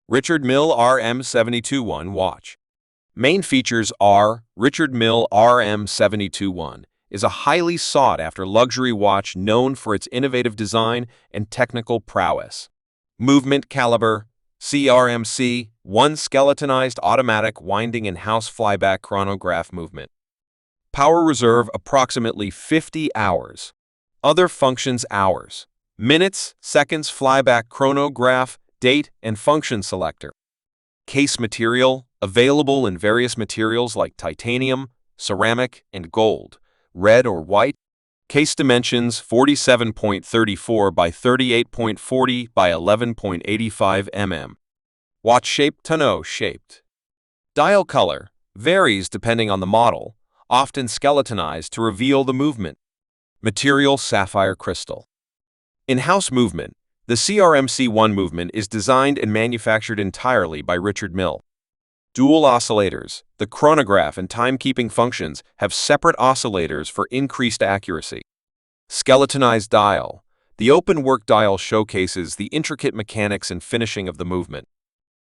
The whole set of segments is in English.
Richard Mille RM721 watch. Main features are Richard Mille RM721 is a highly sought-after luxury watch known for its innovative design and technical prowess. Movement caliber, CRMC, 1 skeletonized automatic winding and house flyback chronograph movement. Power reserve approximately 50 hours. Other functions hours, minutes, seconds flyback chronograph, date and function selector. Case material, available in various materials like titanium, ceramic, and gold, red or white. Case dimensions 47.34 by 38.40 by 11.85 mm. Watch shape tonneau shaped. Dial color varies depending on the model, often skeletonized to reveal the movement. Material sapphire crystal. In-house movement. The CRMC1 movement is designed and manufactured entirely by Richard Mille. Dual oscillators. The chronograph and timekeeping functions have separate oscillators for increased accuracy. Skeletonized dial. The open work dial showcases the intricate mechanics and finishing of the movement.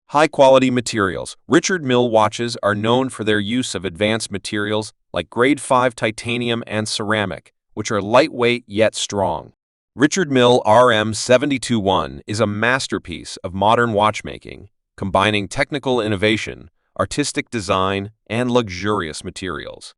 High-quality materials. Richard Mille watches are known for their use of advanced materials like grade 5 titanium and ceramic, which are lightweight yet strong. Richard Mille RM721 is a masterpiece of modern watchmaking, combining technical innovation, artistic design, and luxurious materials.